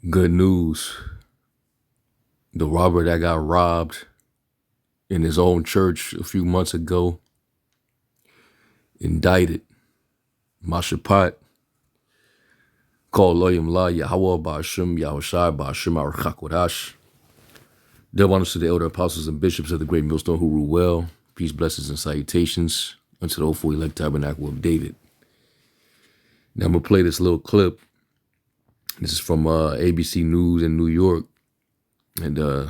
Good news. The robber that got robbed in his own church a few months ago, indicted. Mashapat, called Loyam La Yahweh Ba'ashim Yahushai Ba'ashim Archakwadash. Double honors to the elder apostles and bishops of the great millstone who rule well. Peace, blessings, and salutations unto the hopeful elect tabernacle of David. Now I'm going to play this little clip. This is from ABC News in New York. And, as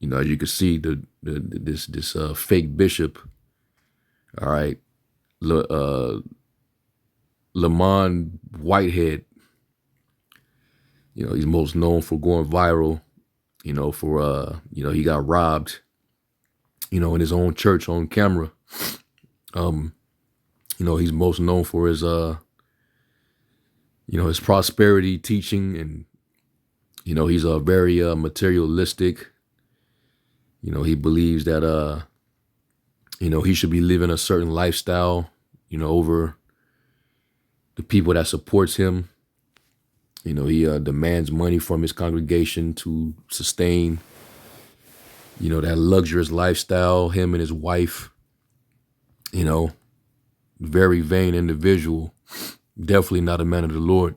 you can see, this fake bishop, all right, Lamont Whitehead, he's most known for going viral, he got robbed, in his own church on camera. He's most known for his, his prosperity teaching, and, he's a very materialistic. He believes that, he should be living a certain lifestyle, over the people that supports him. He demands money from his congregation to sustain, that luxurious lifestyle, him and his wife, very vain individual, definitely not a man of the Lord.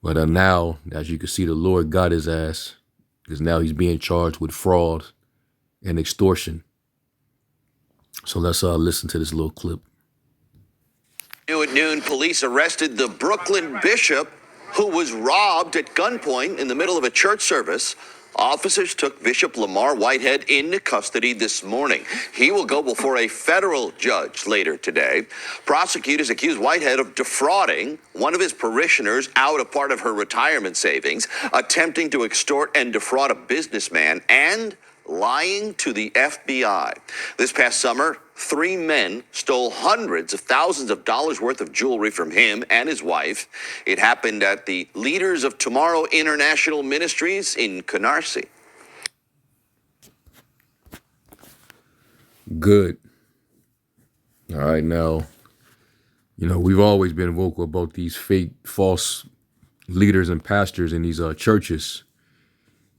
But now, as you can see, the Lord got his ass, because now he's being charged with fraud and extortion. So let's listen to this little clip. At noon, police arrested the Brooklyn bishop who was robbed at gunpoint in the middle of a church service. Officers took Bishop Lamar Whitehead into custody this morning. He will go before a federal judge later today. Prosecutors accuse Whitehead of defrauding one of his parishioners out of part of her retirement savings, attempting to extort and defraud a businessman, and lying to the FBI. This past summer, 3 men stole hundreds of thousands of dollars worth of jewelry from him and his wife. It happened at the Leaders of Tomorrow International Ministries in Canarsie. Good. All right, now, we've always been vocal about these fake, false leaders and pastors in these churches.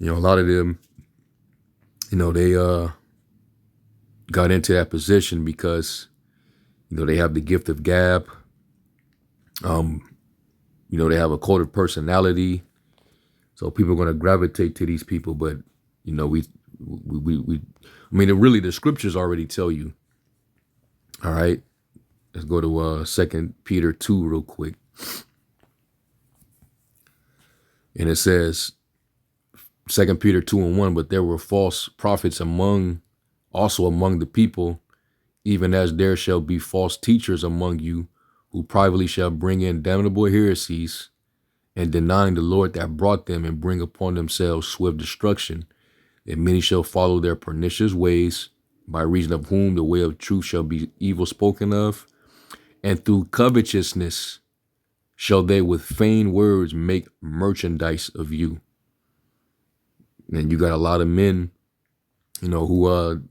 A lot of them, they got into that position because, they have the gift of gab. They have a coded personality. So people are going to gravitate to these people. But, really the scriptures already tell you. All right. Let's go to 2 Peter 2 real quick. And it says, 2 Peter 2:1, but there were false prophets among the people, even as there shall be false teachers among you, who privately shall bring in damnable heresies, and denying the Lord that brought them, and bring upon themselves swift destruction. And many shall follow their pernicious ways, by reason of whom the way of truth shall be evil spoken of. And through covetousness shall they with feigned words make merchandise of you. And you got a lot of men, who,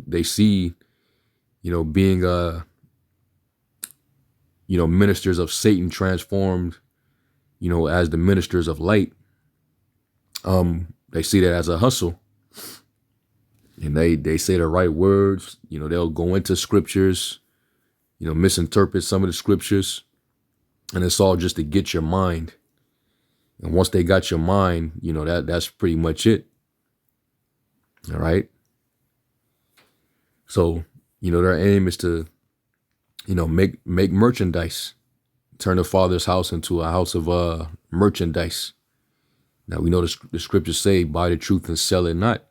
they see, being, ministers of Satan transformed, as the ministers of light. They see that as a hustle. And they say the right words, they'll go into scriptures, misinterpret some of the scriptures. And it's all just to get your mind. And once they got your mind, that's pretty much it. All right. So, their aim is to, make merchandise, turn the Father's house into a house of merchandise. Now, we know the scriptures say, buy the truth and sell it not.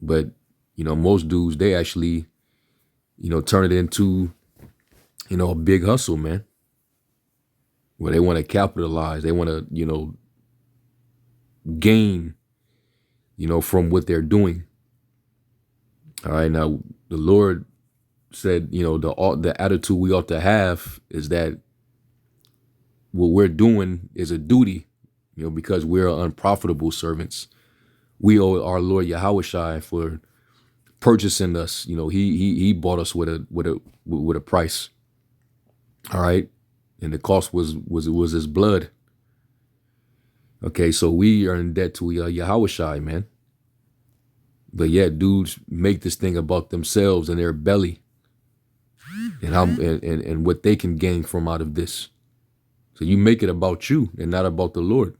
But, most dudes, they actually, turn it into, a big hustle, man. Where they want to capitalize. They want to, gain, from what they're doing. All right. Now, the Lord said, the attitude we ought to have is that what we're doing is a duty, because we're unprofitable servants. We owe our Lord Yahushai for purchasing us. He bought us with a price. All right. And the cost was his blood. Okay, so we are in debt to Yahushai, man. But yet dudes make this thing about themselves and their belly and how and what they can gain from out of this. So you make it about you and not about the Lord.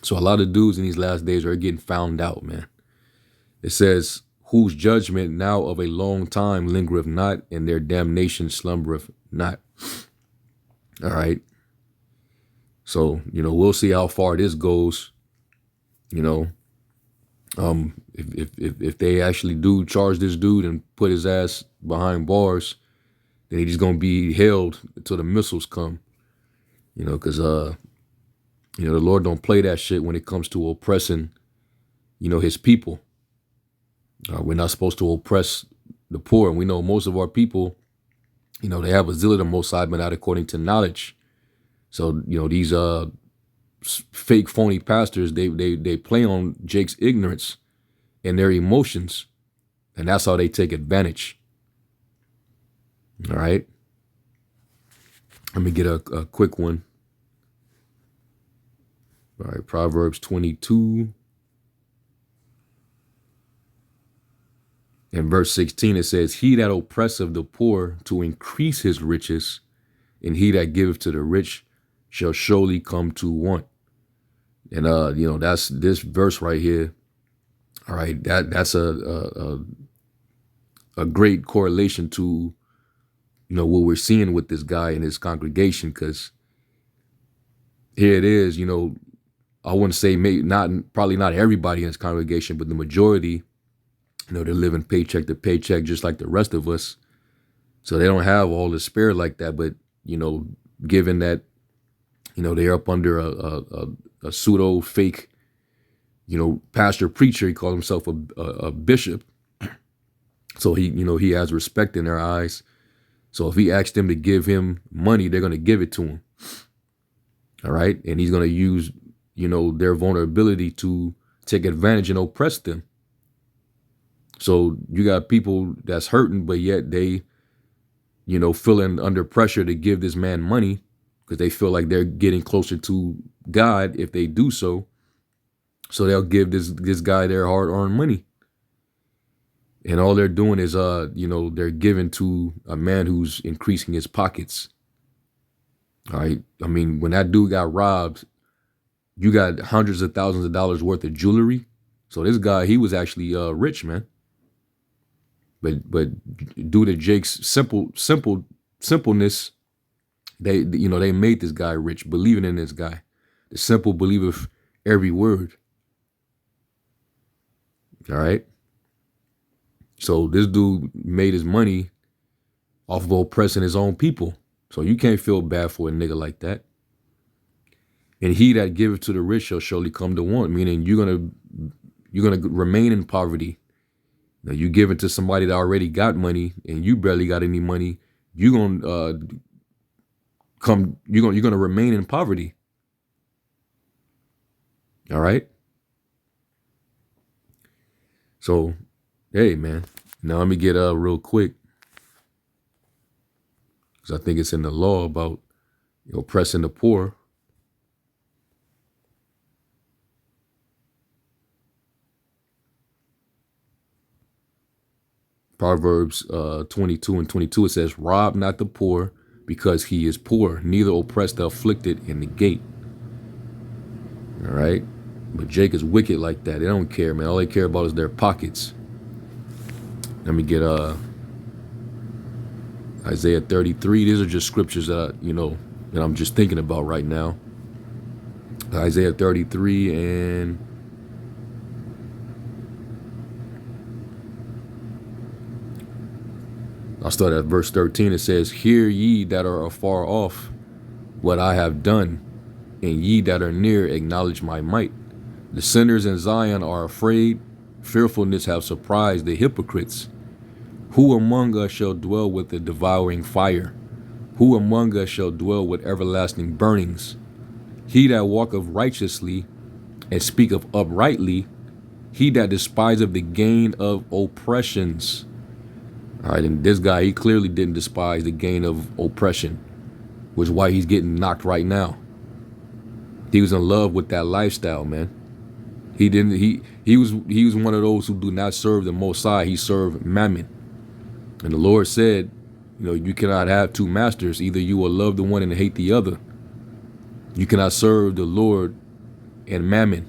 So a lot of dudes in these last days are getting found out, man. It says, whose judgment now of a long time lingereth not, and their damnation slumbereth not. All right. So, we'll see how far this goes. If they actually do charge this dude and put his ass behind bars, then he's gonna be held until the missiles come. Because the Lord don't play that shit when it comes to oppressing, his people. We're not supposed to oppress the poor. And we know most of our people, they have a zeal of the Most High, but not according to knowledge. So, these fake phony pastors, they play on Jake's ignorance and their emotions. And that's how they take advantage. All right. Let me get a quick one. All right. Proverbs 22 and verse 16, it says, he that oppresseth the poor to increase his riches, and he that giveth to the rich shall surely come to want. And, that's this verse right here. All right. That's a great correlation to, what we're seeing with this guy and his congregation. Because here it is, I wouldn't say probably not everybody in his congregation, but the majority, they're living paycheck to paycheck just like the rest of us. So they don't have all the spare like that. But, given that, they're up under a pseudo fake, pastor preacher, he called himself a bishop. So he has respect in their eyes. So if he asks them to give him money, they're going to give it to him. All right. And he's going to use, their vulnerability to take advantage and oppress them. So you got people that's hurting, but yet they, feeling under pressure to give this man money because they feel like they're getting closer to God if they do so. So they'll give this guy their hard-earned money. And all they're doing is, they're giving to a man who's increasing his pockets. All right. I mean, when that dude got robbed, you got hundreds of thousands of dollars worth of jewelry. So this guy, he was actually rich, man. But due to Jake's simpleness, they made this guy rich, believing in this guy. The simple believeth every word. All right. So this dude made his money off of oppressing his own people. So you can't feel bad for a nigga like that. And he that giveth to the rich shall surely come to want, meaning you're gonna remain in poverty. Now you give it to somebody that already got money and you barely got any money, you're gonna remain in poverty. All right. So, hey man, now let me get real quick, because I think it's in the law about oppressing the poor. Proverbs 22 and 22, it says, rob not the poor because he is poor, neither oppress the afflicted in the gate. All right. But Jake is wicked like that. They don't care, man. All they care about is their pockets. Let me get Isaiah 33. These are just scriptures that, that I'm just thinking about right now. Isaiah 33 and I'll start at verse 13. It says, hear ye that are afar off what I have done, and ye that are near acknowledge my might. The sinners in Zion are afraid. Fearfulness have surprised the hypocrites. Who among us shall dwell with the devouring fire? Who among us shall dwell with everlasting burnings? He that walketh righteously and speaketh uprightly, he that despiseth the gain of oppressions. All right, and this guy, he clearly didn't despise the gain of oppression, which is why he's getting knocked right now. He was in love with that lifestyle, man. He didn't. He was one of those who do not serve the Most High. He served Mammon, and the Lord said, you cannot have two masters. Either you will love the one and hate the other. You cannot serve the Lord and Mammon.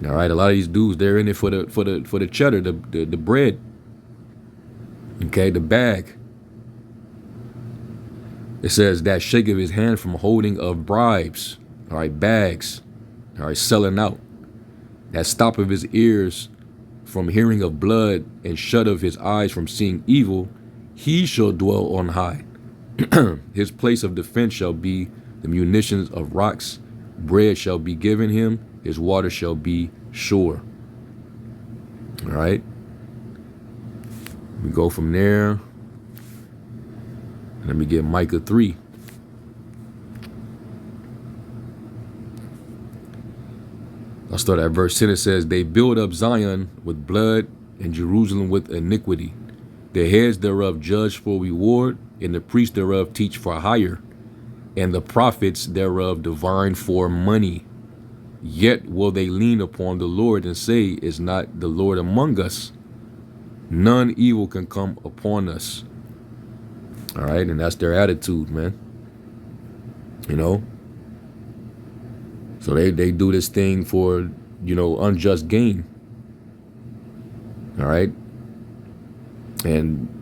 All right, a lot of these dudes, they're in it for the cheddar, the bread. Okay, the bag. It says that shake of his hand from holding of bribes. All right, bags. All right, selling out. That stop of his ears from hearing of blood and shut of his eyes from seeing evil, he shall dwell on high. His place of defense shall be the munitions of rocks. Bread shall be given him. His water shall be sure. All right. We go from there. Let me get Micah 3. I'll start at verse 10. It says, they build up Zion with blood and Jerusalem with iniquity. The heads thereof judge for reward, and the priests thereof teach for hire, and the prophets thereof divine for money. Yet will they lean upon the Lord and say, is not the Lord among us? None evil can come upon us. All right, and that's their attitude, man. So they do this thing for, unjust gain. All right. And,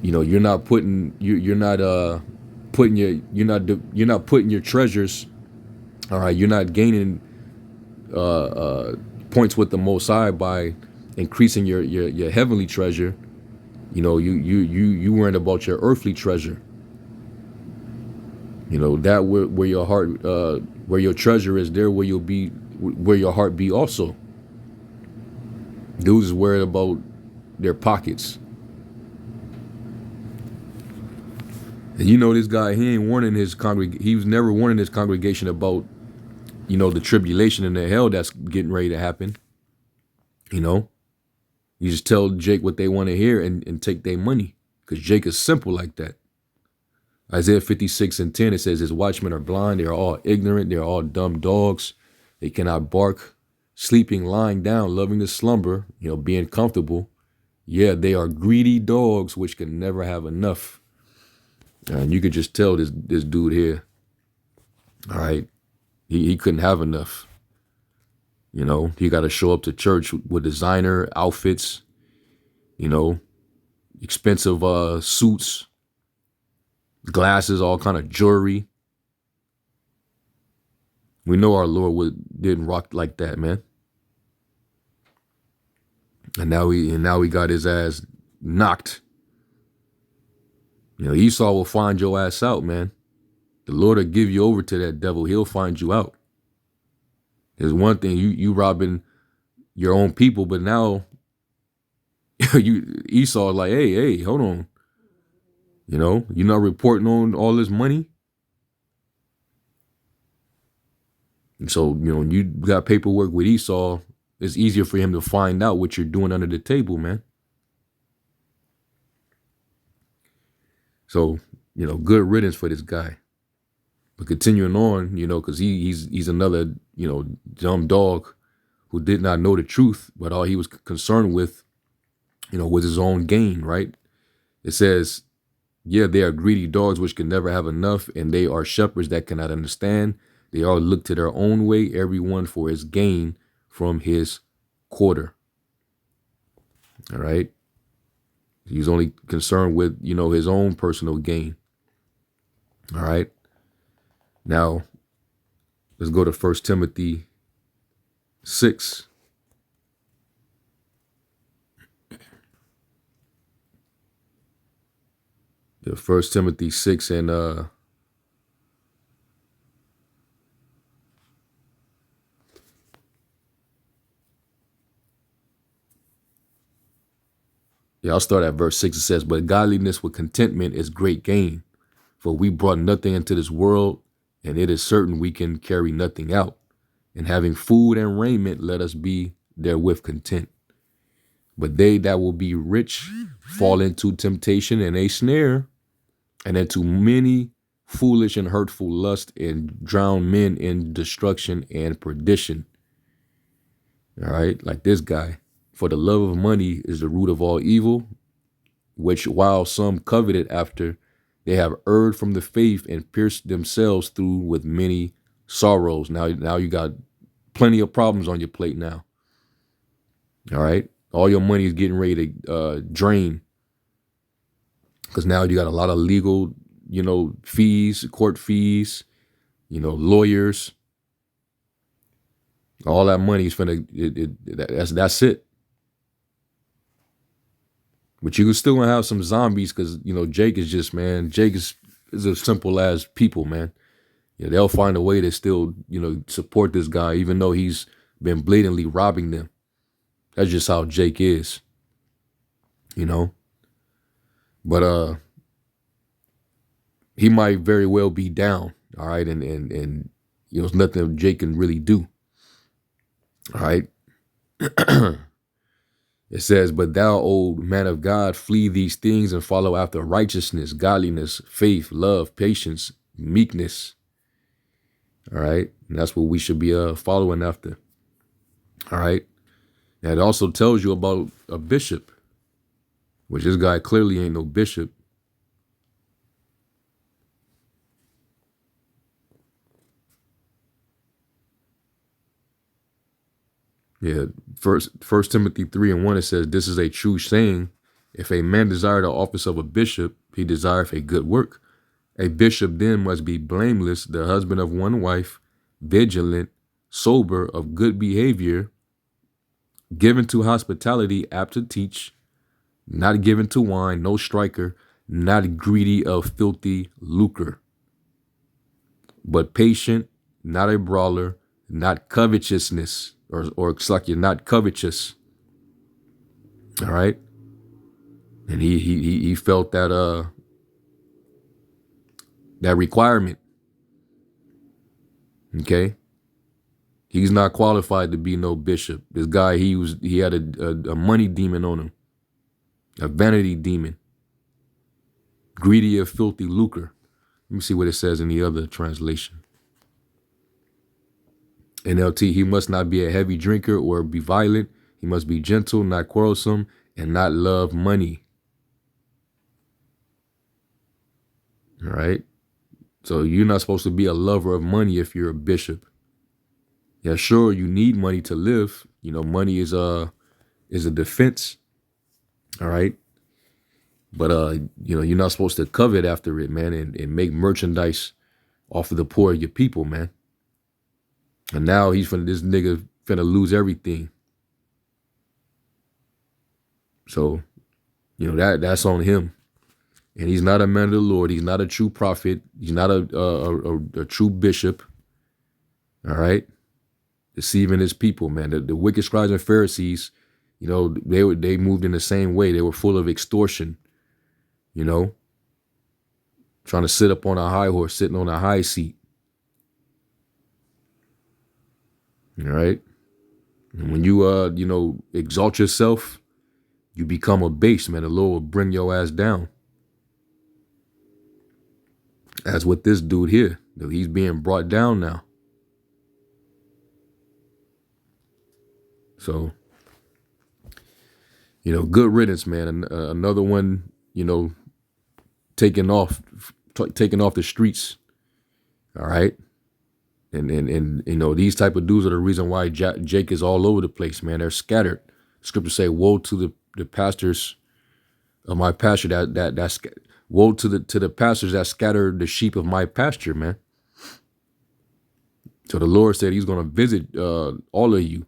you're not putting putting your treasures. All right. You're not gaining points with the Most High by increasing your heavenly treasure. You worrying about your earthly treasure. That where your heart, where your treasure is, there where where your heart be also. Dudes is worried about their pockets. And this guy, he ain't warning his he was never warning his congregation about, the tribulation and the hell that's getting ready to happen. You just tell Jake what they want to hear and take their money, because Jake is simple like that. Isaiah 56:10, it says, his watchmen are blind. They are all ignorant. They are all dumb dogs. They cannot bark. Sleeping, lying down, loving to slumber, being comfortable. Yeah, they are greedy dogs which can never have enough. And you could just tell this dude here, all right, he couldn't have enough. He got to show up to church with designer outfits, expensive suits, glasses, all kind of jewelry. We know our Lord didn't rock like that, man. And now he got his ass knocked. Esau will find your ass out, man. The Lord will give you over to that devil. He'll find you out. There's one thing, you robbing your own people, but now Esau is like, hey, hold on. You're not reporting on all this money. And so, when you got paperwork with Esau, it's easier for him to find out what you're doing under the table, man. So, good riddance for this guy. But continuing on, because he's another, dumb dog who did not know the truth, but all he was concerned with, was his own gain, right? It says, yeah, they are greedy dogs which can never have enough, and they are shepherds that cannot understand. They all look to their own way, everyone for his gain from his quarter. All right. He's only concerned with, his own personal gain. All right. Now, let's go to 1 Timothy 6. The 1 Timothy 6 and I'll start at verse 6. It says, but godliness with contentment is great gain, for we brought nothing into this world, and it is certain we can carry nothing out. And having food and raiment, let us be therewith content. But they that will be rich fall into temptation and a snare, and into many foolish and hurtful lust, and drown men in destruction and perdition. All right, like this guy. For the love of money is the root of all evil, which while some coveted after, they have erred from the faith and pierced themselves through with many sorrows. Now you got plenty of problems on your plate now. All right, all your money is getting ready to drain, because now you got a lot of legal, fees, court fees, lawyers. All that money is that's it. But you can still gonna have some zombies, because Jake is just, man. Jake is as simple as people, man. They'll find a way to still support this guy, even though he's been blatantly robbing them. That's just how Jake is, But he might very well be down, all right, and there's nothing Jake can really do, all right. It says, but thou, old man of God, flee these things and follow after righteousness, godliness, faith, love, patience, meekness. All right. And that's what we should be following after. All right. Now it also tells you about a bishop, which this guy clearly ain't no bishop. Yeah, First Timothy 3:1, it says, this is a true saying. If a man desire the office of a bishop, he desireth a good work. A bishop then must be blameless, the husband of one wife, vigilant, sober, of good behavior, given to hospitality, apt to teach, not given to wine, no striker, not greedy of filthy lucre, but patient, not a brawler, not covetousness, or it's like you're not covetous. All right. And he felt that that requirement. Okay. He's not qualified to be no bishop. This guy, he had a money demon on him, a vanity demon, greedy of filthy lucre. Let me see what it says in the other translation. NLT, he must not be a heavy drinker or be violent. He must be gentle, not quarrelsome, and not love money. All right. So you're not supposed to be a lover of money if you're a bishop. Yeah, sure, you need money to live. Money is a defense. All right. But you're not supposed to covet after it, man, and make merchandise off of the poor of your people, man. And now this nigga finna lose everything. So, that's on him. And he's not a man of the Lord. He's not a true prophet. He's not a true bishop. All right. Deceiving his people, man. The wicked scribes and Pharisees, they moved in the same way. They were full of extortion, trying to sit up on a high horse, sitting on a high seat. All right. And when you, exalt yourself, you become a base, man. The Lord will bring your ass down. As with this dude here, he's being brought down now. So, good riddance, man. Another one, taking off the streets. All right. And these type of dudes are the reason why Jake is all over the place, man. They're scattered. Scriptures say, woe to the pastors of my pasture that's woe to the pastors that scatter the sheep of my pasture, man. So the Lord said he's going to visit all of you.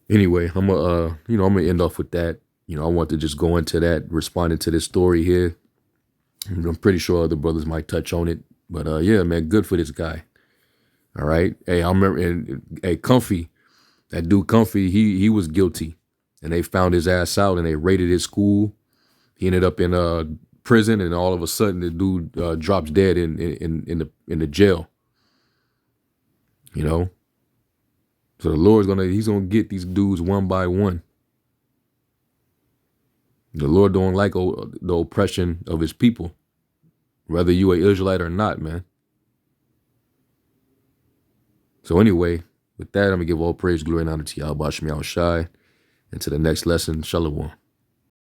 Anyway, I'm gonna end off with that. I want to just go into that, responding to this story here. I'm pretty sure other brothers might touch on it, but yeah, man, good for this guy. All right. Hey, I remember, and Comfy, that dude Comfy, he was guilty, and they found his ass out, and they raided his school. He ended up in prison, and all of a sudden, the dude drops dead in the jail. So the Lord's he's gonna get these dudes one by one. The Lord don't like the oppression of his people, whether you a Israelite or not, man. So anyway, with that, I'm going to give all praise, glory, and honor to Yahweh Shai. And to the next lesson, Shalom.